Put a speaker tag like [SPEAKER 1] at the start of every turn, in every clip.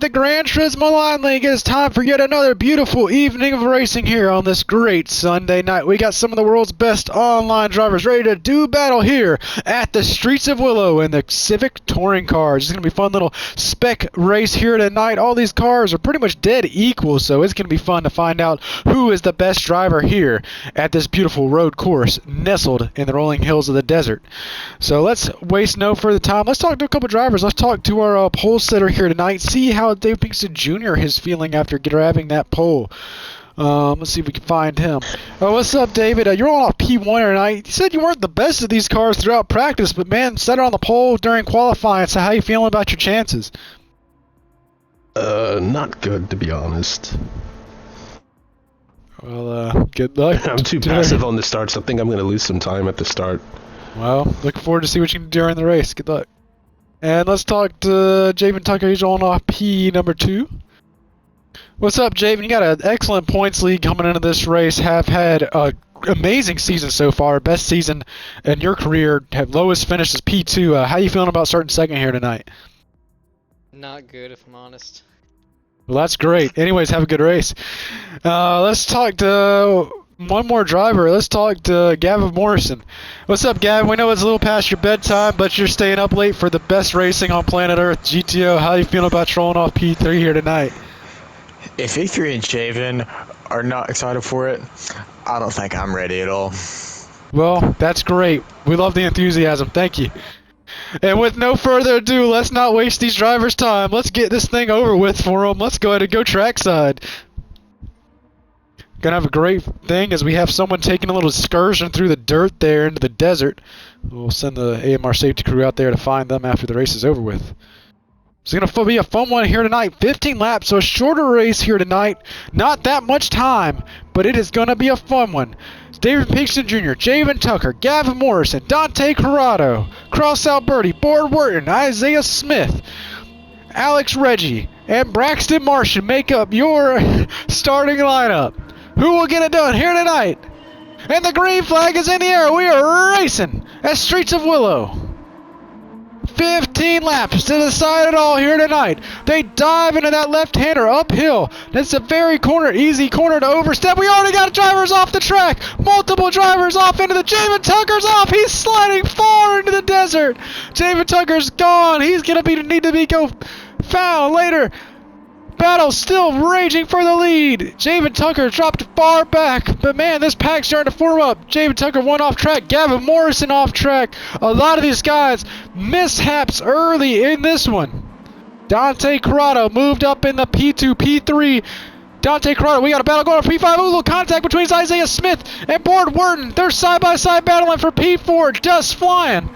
[SPEAKER 1] The Gran Turismo Line League, it's time for yet another beautiful evening of racing here on this great Sunday night. We got some of the world's best online drivers ready to do battle here at the streets of Willow in the Civic touring cars. It's going to be a fun little spec race here tonight. All these cars are pretty much dead equal, so it's going to be fun to find out who is the best driver here at this beautiful road course nestled in the rolling hills of the desert. So let's waste no further time. Let's talk to a couple drivers. Let's talk to our pole sitter here tonight, see how Dave Pinkston Jr. is feeling after grabbing that pole. Let's see if we can find him. What's up, David? You're on P1 tonight. You said you weren't the best of these cars throughout practice, but man, set it on the pole during qualifying. So how you feeling about your chances?
[SPEAKER 2] Not good, to be honest.
[SPEAKER 1] Well, good luck.
[SPEAKER 2] I'm too passive on the starts. I think I'm going to lose some time at the start.
[SPEAKER 1] Well, looking forward to see what you can do during the race. Good luck. And let's talk to Javen Tucker. He's on off P number 2. What's up, Javen? You got an excellent points lead coming into this race. Have had an amazing season so far. Best season in your career. Have lowest finish is P2. How you feeling about starting second here tonight?
[SPEAKER 3] Not good, if I'm honest.
[SPEAKER 1] Well, that's great. Anyways, have a good race. Let's talk to one more driver. Let's talk to Gavin Morrison. What's up, Gavin? We know it's a little past your bedtime, but you're staying up late for the best racing on planet Earth, GTO. How you feeling about trolling off P3 here tonight?
[SPEAKER 4] If E3 and Javen are not excited for it, I don't think I'm ready at all.
[SPEAKER 1] Well, that's great. We love the enthusiasm. Thank you. And with no further ado, let's not waste these drivers' time. Let's get this thing over with for them. Let's go ahead and go trackside. Gonna have a great thing as we have someone taking a little excursion through the dirt there into the desert. We'll send the AMR safety crew out there to find them after the race is over with. It's going to be a fun one here tonight. 15 laps, so a shorter race here tonight. Not that much time, but it is going to be a fun one. It's David Pinkston Jr., Javen Tucker, Gavin Morrison, Dante Corrado, Cross Out Birdie, Board Wharton, Isaiah Smith, Alex Reggie, and Braxton Martian make up your starting lineup. Who will get it done here tonight? And the green flag is in the air. We are racing at Streets of Willow. 15 laps to decide it all here tonight. They dive into that left-hander uphill. That's a very easy corner to overstep. We already got drivers off the track. Multiple drivers off into the... Javen Tucker's off. He's sliding far into the desert. Javen Tucker's gone. He's going to need to go foul later. Battle still raging for the lead. Javen Tucker dropped far back, but man, this pack's starting to form up. Javen Tucker went off track. Gavin Morrison off track. A lot of these guys mishaps early in this one. Dante Corrado moved up in the P2, P3. Dante Corrado, we got a battle going on P5. Ooh, little contact between Isaiah Smith and Board Wharton. They're side-by-side battling for P4. Dust flying.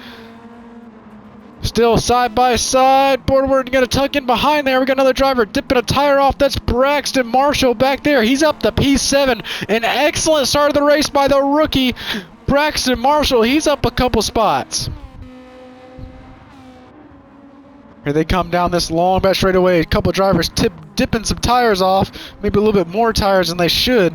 [SPEAKER 1] Still side by side. Board Wharton gonna tuck in behind there. We got another driver dipping a tire off. That's Braxton Marshall back there. He's up to P7. An excellent start of the race by the rookie Braxton Marshall. He's up a couple spots. Here they come down this long back straightaway. A couple drivers dipping some tires off. Maybe a little bit more tires than they should.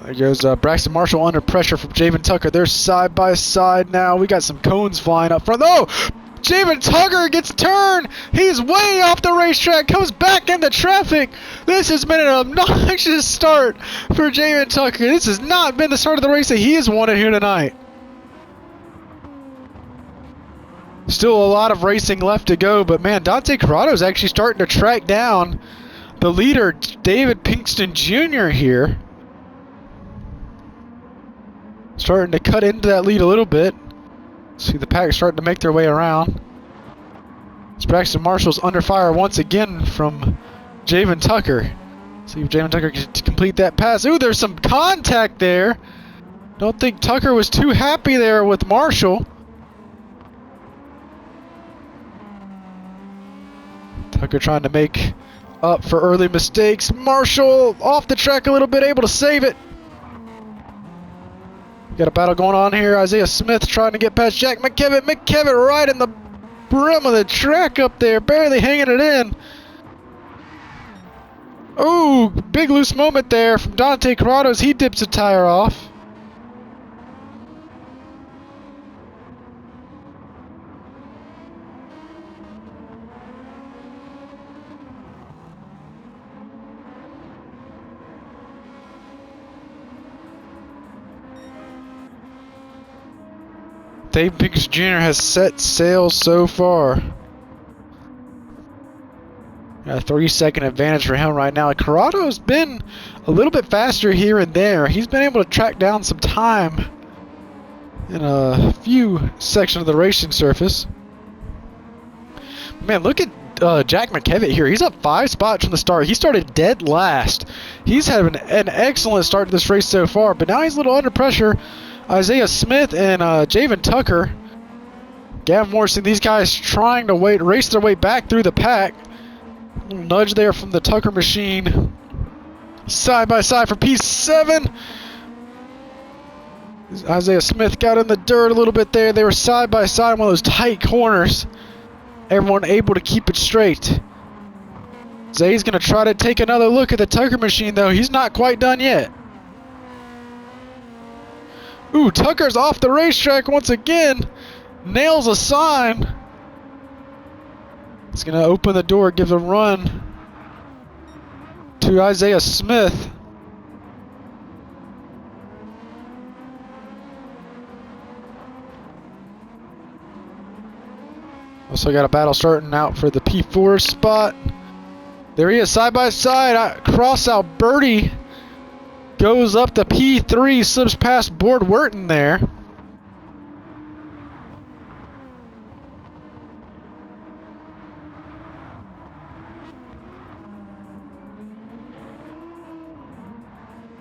[SPEAKER 1] There goes Braxton Marshall under pressure from Javen Tucker. They're side by side now. We got some cones flying up front. Oh! Javen Tucker gets turned. He's way off the racetrack. Comes back into traffic. This has been an obnoxious start for Javen Tucker. This has not been the start of the race that he has wanted here tonight. Still a lot of racing left to go, but man, Dante Corrado is actually starting to track down the leader, David Pinkston Jr. here. Starting to cut into that lead a little bit. See the pack starting to make their way around. Braxton Marshall's under fire once again from Javen Tucker. See if Javen Tucker can complete that pass. Ooh, there's some contact there. Don't think Tucker was too happy there with Marshall. Tucker trying to make up for early mistakes. Marshall off the track a little bit, able to save it. Got a battle going on here. Isaiah Smith trying to get past Jack McKevitt. McKevitt right in the brim of the track up there, barely hanging it in. Ooh, big loose moment there from Dante Corrado as he dips a tire off. Dave Pinkers Jr. has set sail so far. Got a 3-second advantage for him right now. Corrado's been a little bit faster here and there. He's been able to track down some time in a few sections of the racing surface. Man, look at Jack McKevitt here. He's up 5 spots from the start. He started dead last. He's having an excellent start to this race so far, but now he's a little under pressure. Isaiah Smith and Javen Tucker, Gavin Morrison, these guys trying to race their way back through the pack. A little nudge there from the Tucker machine. Side by side for P7. Isaiah Smith got in the dirt a little bit there. They were side by side in one of those tight corners. Everyone able to keep it straight. Zay's going to try to take another look at the Tucker machine, though. He's not quite done yet. Ooh, Tucker's off the racetrack once again. Nails a sign. It's going to open the door, give a run to Isaiah Smith. Also got a battle starting out for the P4 spot. There he is, side by side. Cross out Birdie. Goes up to P3, slips past Board Wharton there.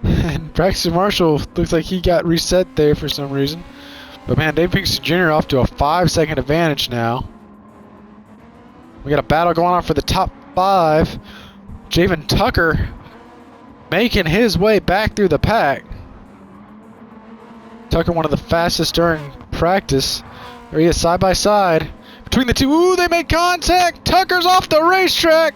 [SPEAKER 1] And Braxton Marshall looks like he got reset there for some reason. But man, Dave Pinkster Jr. off to a 5-second advantage now. We got a battle going on for the top 5. Javen Tucker making his way back through the pack. Tucker, one of the fastest during practice. There he is, side by side. Between the two, ooh, they make contact. Tucker's off the racetrack.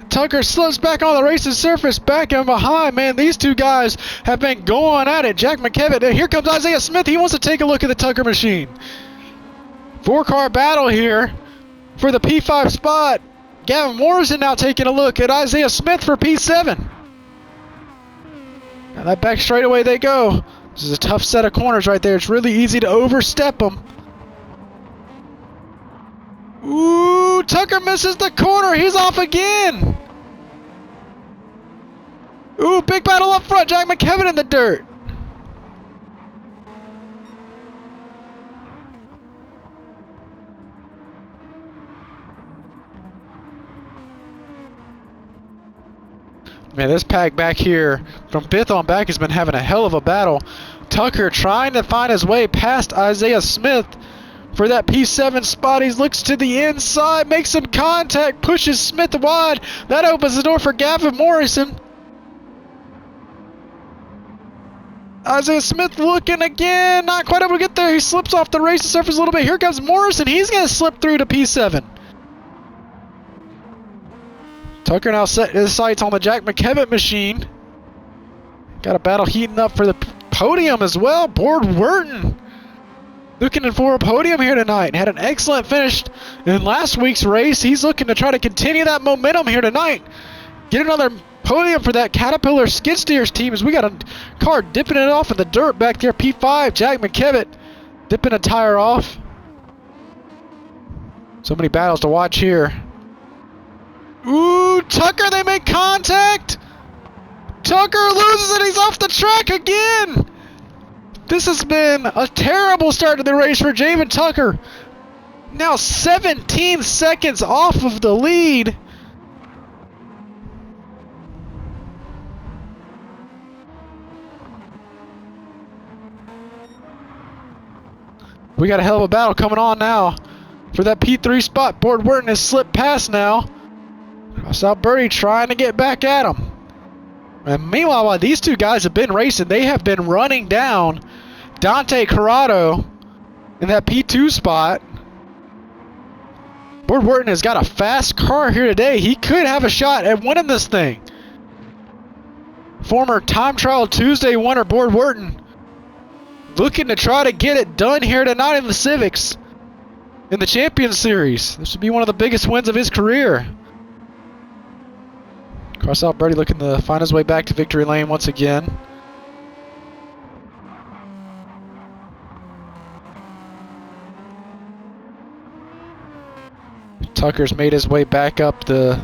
[SPEAKER 1] Tucker slips back on the racing surface, back and behind. Man, these two guys have been going at it. Jack McKevitt, here comes Isaiah Smith. He wants to take a look at the Tucker machine. 4-car battle here for the P5 spot. Gavin Morrison now taking a look at Isaiah Smith for P7. Now that back straightaway they go. This is a tough set of corners right there. It's really easy to overstep them. Ooh, Tucker misses the corner. He's off again. Ooh, big battle up front. Jack McKevitt in the dirt. Man, this pack back here from 5th on back has been having a hell of a battle. Tucker trying to find his way past Isaiah Smith for that P7 spot. He looks to the inside, makes some contact, pushes Smith wide. That opens the door for Gavin Morrison. Isaiah Smith looking again, not quite able to get there. He slips off the racing surface a little bit. Here comes Morrison. He's going to slip through to P7. Tucker now set his sights on the Jack McKevitt machine. Got a battle heating up for the podium as well. Board Wharton looking for a podium here tonight. And had an excellent finish in last week's race. He's looking to try to continue that momentum here tonight. Get another podium for that Caterpillar skid steers team as we got a car dipping it off in the dirt back there. P5, Jack McKevitt dipping a tire off. So many battles to watch here. Ooh, Tucker, they make contact. Tucker loses it. He's off the track again. This has been a terrible start to the race for Javen Tucker. Now 17 seconds off of the lead. We got a hell of a battle coming on now for that P3 spot. Board Wharton has slipped past now. I saw Birdie trying to get back at him. And meanwhile, while these two guys have been racing, they have been running down Dante Corrado in that P2 spot. Board Wharton has got a fast car here today. He could have a shot at winning this thing. Former Time Trial Tuesday winner Board Wharton looking to try to get it done here tonight in the Civics in the Champions Series. This would be one of the biggest wins of his career. Cross out Birdie looking to find his way back to victory lane once again. Tucker's made his way back up the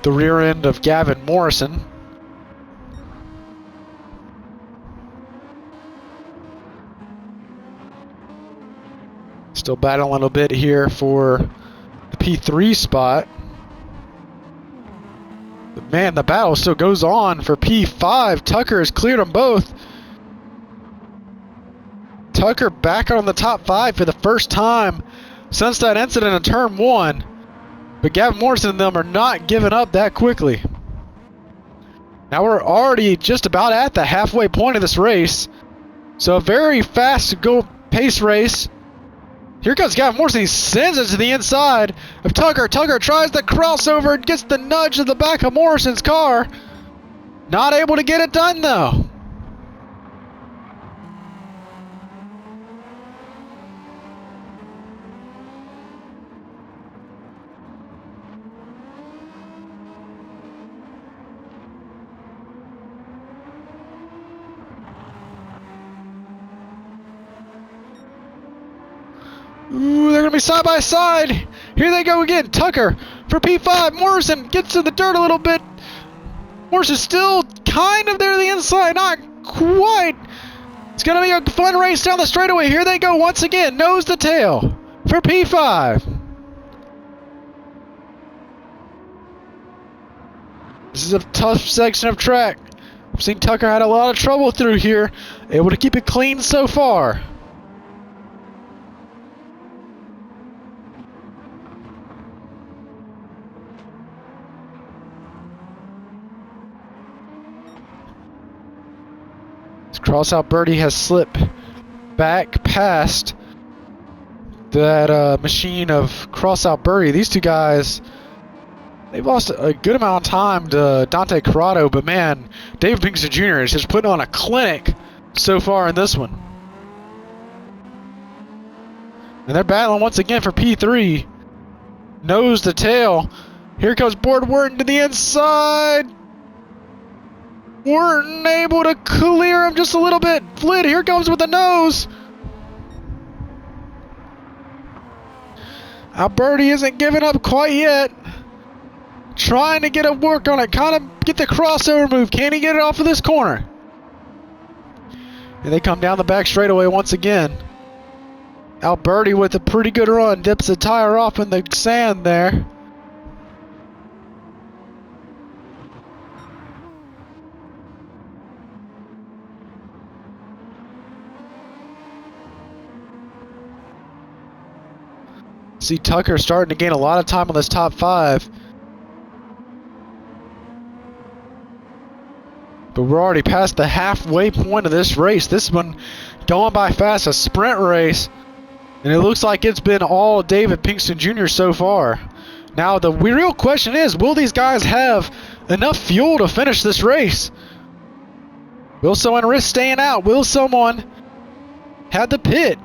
[SPEAKER 1] rear end of Gavin Morrison. Still battling a little bit here for the P3 spot. But man, the battle still goes on for P5. Tucker has cleared them both. Tucker back on the top 5 for the first time since that incident in turn 1. But Gavin Morrison and them are not giving up that quickly. Now we're already just about at the halfway point of this race. So a very fast pace race. Here comes Gavin Morrison. He sends it to the inside of Tucker. Tucker tries the crossover and gets the nudge to the back of Morrison's car. Not able to get it done though. Ooh, they're going to be side by side. Here they go again. Tucker for P5. Morrison gets to the dirt a little bit. Morrison's still kind of there to the inside. Not quite. It's going to be a fun race down the straightaway. Here they go once again. Nose to tail for P5. This is a tough section of track. I've seen Tucker had a lot of trouble through here. Able to keep it clean so far. Crossout Birdie has slipped back past that machine of Crossout Birdie. These two guys, they've lost a good amount of time to Dante Corrado, but man, David Pinkston Jr. is just putting on a clinic so far in this one. And they're battling once again for P3. Nose to tail. Here comes Board Wharton to the inside. Weren't able to clear him just a little bit. Flynn, here comes with the nose. Alberti isn't giving up quite yet. Trying to get a work on it. Kind of get the crossover move. Can he get it off of this corner? And they come down the back straightaway once again. Alberti with a pretty good run. Dips the tire off in the sand there. See Tucker starting to gain a lot of time on this top 5. But we're already past the halfway point of this race. This one going by fast, a sprint race. And it looks like it's been all David Pinkston Jr. so far. Now the real question is, will these guys have enough fuel to finish this race? Will someone risk staying out? Will someone have the pit?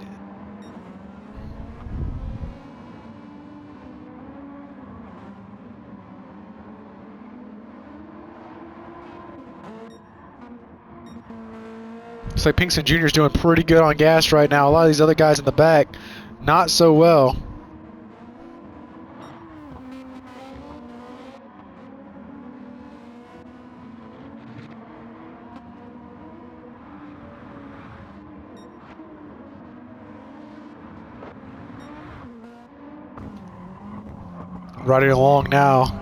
[SPEAKER 1] Looks like Pinkston Jr. is doing pretty good on gas right now. A lot of these other guys in the back, not so well. Riding along now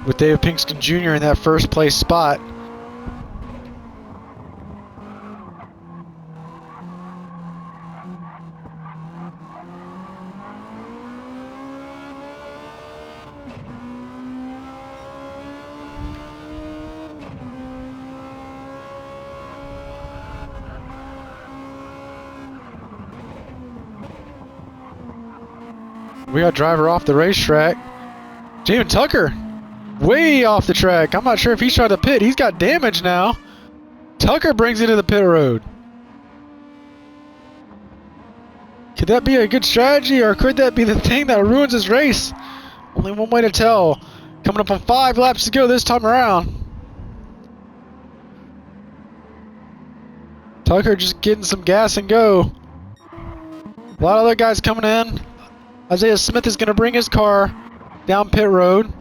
[SPEAKER 1] with David Pinkston Jr. in that first place spot. We got a driver off the racetrack. Jamin Tucker, way off the track. I'm not sure if he's trying to pit. He's got damage now. Tucker brings it to the pit road. Could that be a good strategy, or could that be the thing that ruins his race? Only one way to tell. Coming up on 5 laps to go this time around. Tucker just getting some gas and go. A lot of other guys coming in. Isaiah Smith is going to bring his car down pit road.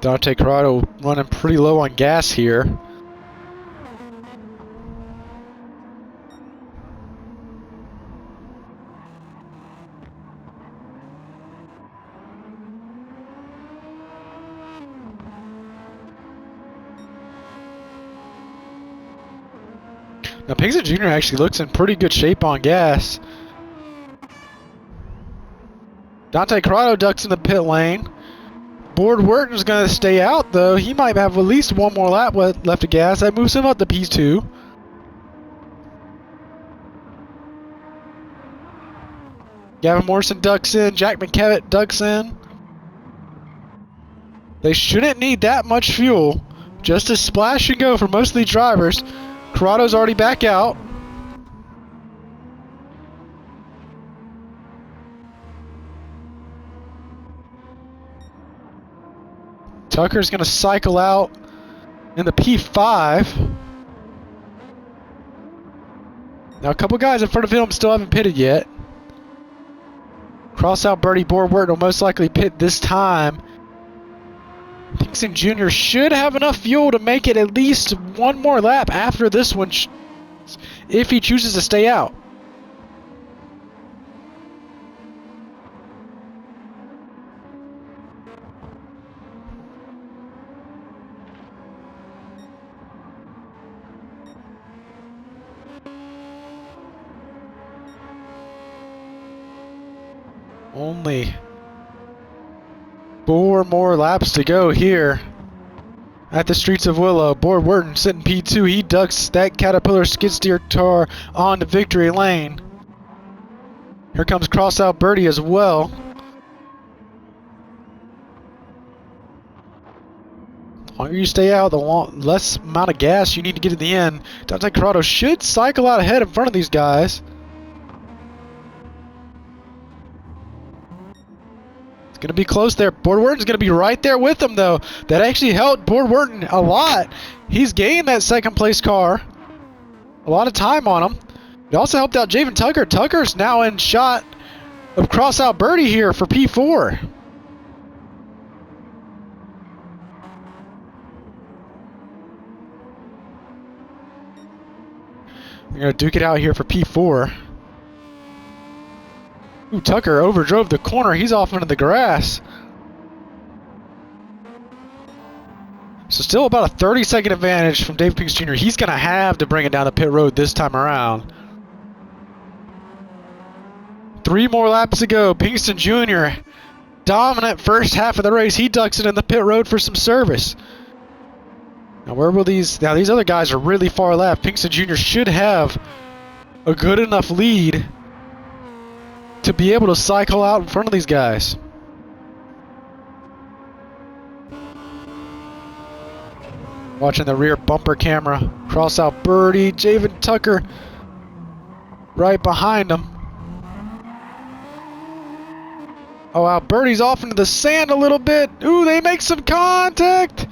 [SPEAKER 1] Dante Corrado running pretty low on gas here. Now Pinkston Jr. actually looks in pretty good shape on gas. Dante Corrado ducks in the pit lane. Board Wharton's going to stay out, though. He might have at least one more lap left of gas. That moves him up to P2. Gavin Morrison ducks in. Jack McKevitt ducks in. They shouldn't need that much fuel. Just a splash and go for most of these drivers. Corrado's already back out. Tucker's going to cycle out in the P5. Now a couple guys in front of him still haven't pitted yet. Cross out Birdie. Board Wharton will most likely pit this time. Pinkston Jr. should have enough fuel to make it at least one more lap after this one if he chooses to stay out. Only 4 more laps to go here at the streets of Willow. Board Wharton sitting P2. He ducks that Caterpillar skid steer car on to victory lane. Here comes cross out Birdie as well. The longer you stay out, the less amount of gas you need to get to the end. Dante Corrado should cycle out ahead in front of these guys. Going to be close there. Board Wharton's going to be right there with him, though. That actually helped Board Wharton a lot. He's gained that second place car. A lot of time on him. It also helped out Javen Tucker. Tucker's now in shot of cross out Birdie here for P4. They're going to duke it out here for P4. Ooh, Tucker overdrove the corner. He's off into the grass. So still about a 30-second advantage from Dave Pinks Jr. He's going to have to bring it down the pit road this time around. 3 more laps to go. Pinkston Jr. dominant first half of the race. He ducks it in the pit road for some service. Now where will these... Now these other guys are really far left. Pinkston Jr. should have a good enough lead to be able to cycle out in front of these guys. Watching the rear bumper camera. Cross out Birdie. Javen Tucker right behind him. Oh wow, Birdie's off into the sand a little bit. Ooh, they make some contact.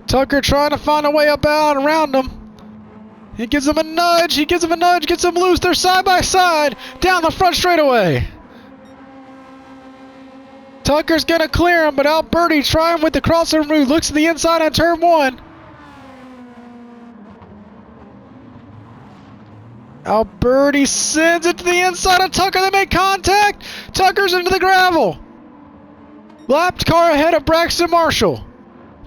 [SPEAKER 1] Tucker trying to find a way up out around him. He gives him a nudge. He gives him a nudge. Gets him loose. They're side by side down the front straightaway. Tucker's going to clear him, but out Birdie trying with the crossover move. Looks to the inside on turn 1. Out Birdie sends it to the inside of Tucker. They make contact. Tucker's into the gravel. Lapped car ahead of Braxton Marshall.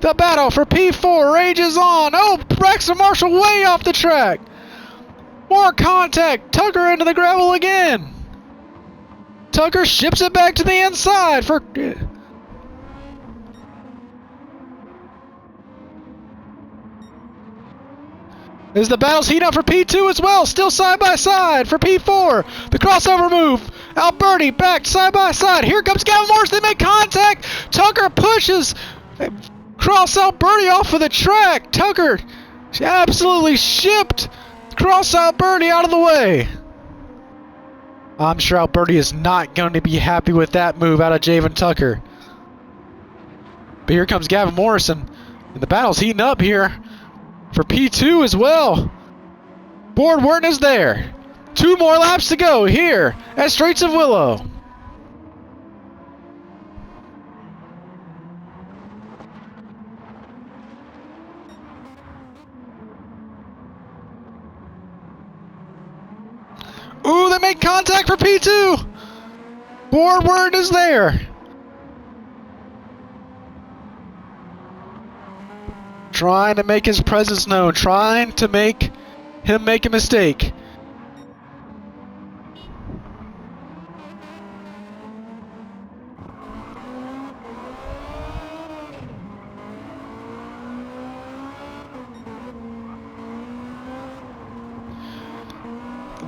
[SPEAKER 1] The battle for P4 rages on. Oh, Braxton Marshall way off the track. More contact. Tucker into the gravel again. Tucker ships it back to the inside for... As the battle's heating up for P2 as well. Still side by side for P4. The crossover move. Alberti back side by side. Here comes Gavin Morrison. They make contact. Tucker pushes... Cross out Birdie off of the track. Tucker absolutely shipped Cross out Birdie out of the way. I'm sure Alberti is not going to be happy with that move out of Javen Tucker. But here comes Gavin Morrison. And the battle's heating up here for P2 as well. Board Wharton is there. 2 more laps to go here at Straits of Willow. Ooh, they make contact for P2. Board Wharton is there. Trying to make his presence known, trying to make him make a mistake.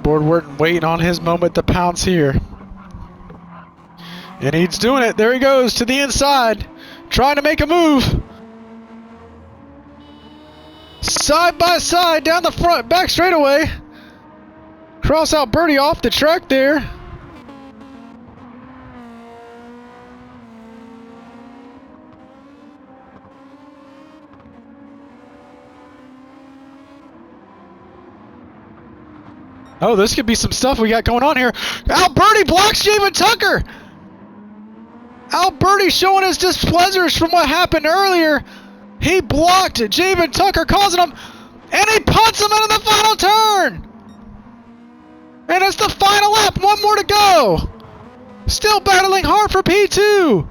[SPEAKER 1] Board Wharton waiting on his moment to pounce here. And he's doing it. There he goes to the inside, trying to make a move. Side by side down the front, back straightaway. Cross out Birdie off the track there. Oh, this could be some stuff we got going on here. Alberti blocks Javen Tucker. Alberti showing his displeasure from what happened earlier. He blocked Javen Tucker, causing him, and he punts him into the final turn. And it's the final lap, 1 more to go. Still battling hard for P2.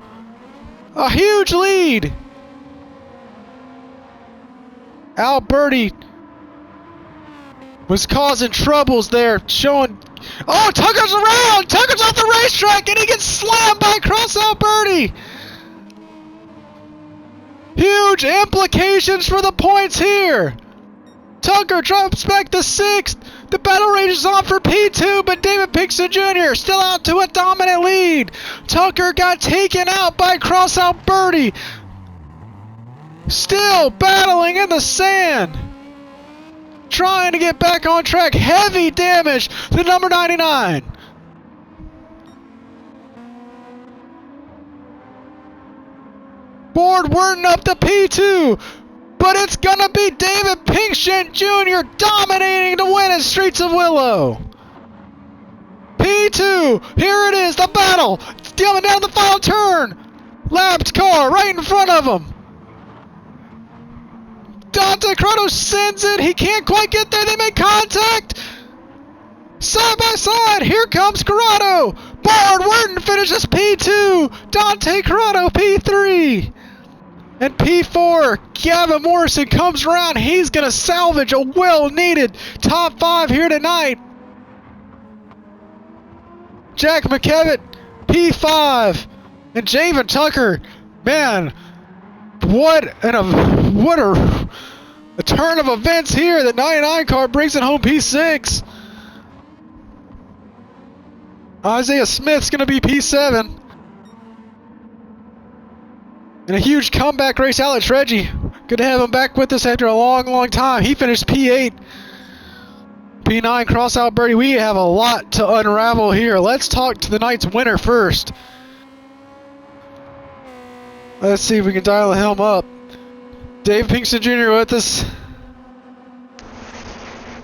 [SPEAKER 1] A huge lead. Alberti was causing troubles there, showing... Oh, Tucker's around! Tucker's off the racetrack, and he gets slammed by Cross Alberti! Huge implications for the points here! Tucker drops back to 6th. The battle rages on for P2, but David Pinkston Jr. still out to a dominant lead. Tucker got taken out by Cross Alberti. Still battling in the sand. Trying to get back on track. Heavy damage to number 99. Board Wharton up to P2. But it's going to be David Pinkston Jr. dominating the win at Streets of Willow. P2. Here it is. The battle. Coming down the final turn. Lapped car right in front of him. Dante Crotto sends it. He can't quite get there. They make contact. Side by side. Here comes Corrado. Board Wharton finishes P2. Dante Corrado P3. And P4, Gavin Morrison comes around. He's going to salvage a well-needed top 5 here tonight. Jack McKevitt, P5. And Javen Tucker, man, what a turn of events here. The 99 car brings it home P6. Isaiah Smith's going to be P7. And a huge comeback race, Alex Reggie. Good to have him back with us after a long, long time. He finished P8. P9, Cross Alberti. We have a lot to unravel here. Let's talk to the night's winner first. Let's see if we can dial him up. Dave Pinkston Jr. with us.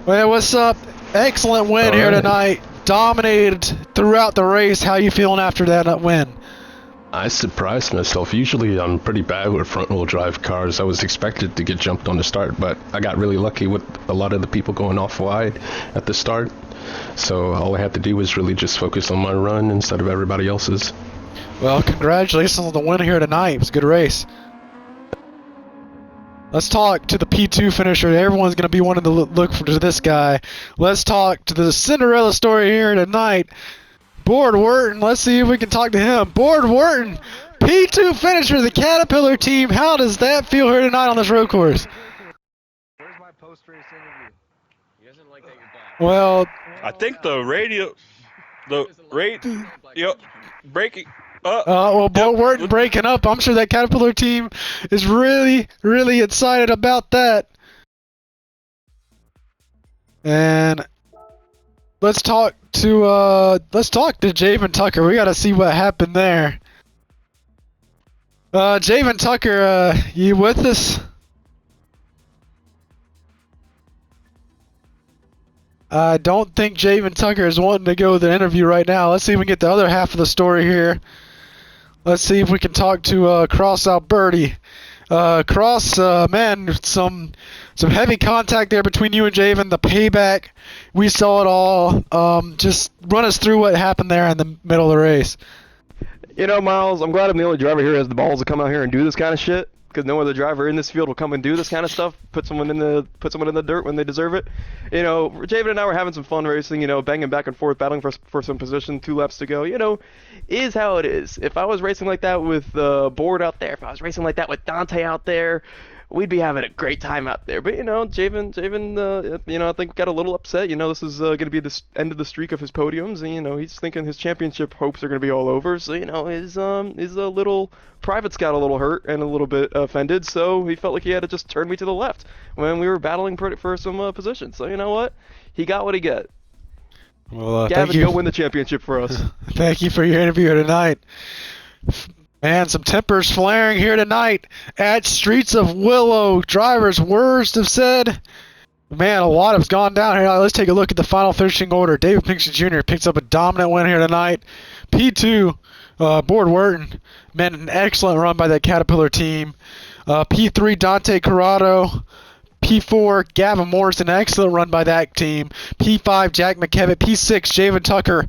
[SPEAKER 1] Well, what's up? Excellent win here tonight. Dominated throughout the race. How you feeling after that win?
[SPEAKER 2] I surprised myself. Usually I'm pretty bad with front-wheel drive cars. I was expected to get jumped on the start, but I got really lucky with a lot of the people going off wide at the start. So all I had to do was really just focus on my run instead of everybody else's.
[SPEAKER 1] Well, congratulations on the win here tonight. It was a good race. Let's talk to the P2 finisher. Everyone's going to be wanting to look for this guy. Let's talk to the Cinderella story here tonight. Board Wharton, let's see if we can talk to him. Board Wharton, P2 finisher, the Caterpillar team. How does that feel here tonight on this road course?
[SPEAKER 5] Where's my post-race interview? He doesn't like that you're back.
[SPEAKER 1] Well,
[SPEAKER 6] I think breaking up.
[SPEAKER 1] well, Board Wharton breaking up. I'm sure that Caterpillar team is really, really excited about that. And let's talk to to Javen Tucker. We gotta see what happened there. Javen Tucker, you with us? I don't think Javen Tucker is wanting to go to the interview right now. Let's see if we can get the other half of the story here. Let's see if we can talk to Cross Alberti. Cross, man, some heavy contact there between you and Javen. The payback, we saw it all. Just run us through what happened there in the middle of the race.
[SPEAKER 7] You know, Miles, I'm glad I'm the only driver here who has the balls to come out here and do this kind of shit. Because no other driver in this field will come and do this kind of stuff. Put someone in the dirt when they deserve it. You know, Javen and I were having some fun racing. You know, banging back and forth, battling for some position. 2 laps to go. You know, is how it is. If I was racing like that with Board out there, if I was racing like that with Dante out there, we'd be having a great time out there. But you know, Javen, you know, I think got a little upset. You know, this is going to be the end of the streak of his podiums, and you know, he's thinking his championship hopes are going to be all over. So you know, his little private's got a little hurt and a little bit offended. So he felt like he had to just turn me to the left when we were battling for some positions. So you know what, he got what he got.
[SPEAKER 1] Well,
[SPEAKER 7] Gavin, go win the championship for us.
[SPEAKER 1] Thank you for your interview tonight. Man, some tempers flaring here tonight at Streets of Willow. Drivers' worst have said. Man, a lot has gone down here. Let's take a look at the final finishing order. David Pinkston Jr. picks up a dominant win here tonight. P2, Board Wharton. Man, an excellent run by that Caterpillar team. P3, Dante Corrado. P4, Gavin Morrison, excellent run by that team. P5, Jack McKevitt. P6, Javen Tucker.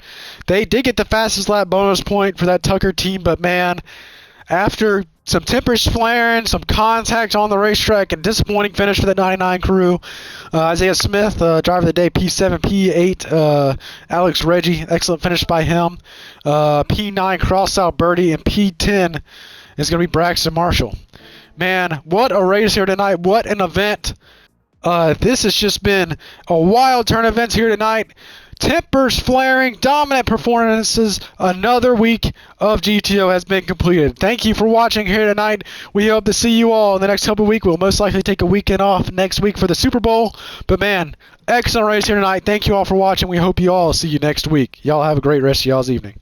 [SPEAKER 1] They did get the fastest lap bonus point for that Tucker team, but man, after some tempers flaring, some contact on the racetrack, and disappointing finish for the 99 crew, Isaiah Smith, driver of the day, P7, P8, Alex Reggie, excellent finish by him. P9, Cross Alberti, and P10 is going to be Braxton Marshall. Man, what a race here tonight. What an event. This has just been a wild turn of events here tonight. Tempers flaring, dominant performances. Another week of GTO has been completed. Thank you for watching here tonight. We hope to see you all in the next couple of weeks. We'll most likely take a weekend off next week for the Super Bowl. But man, excellent race here tonight. Thank you all for watching. We hope you all see you next week. Y'all have a great rest of y'all's evening.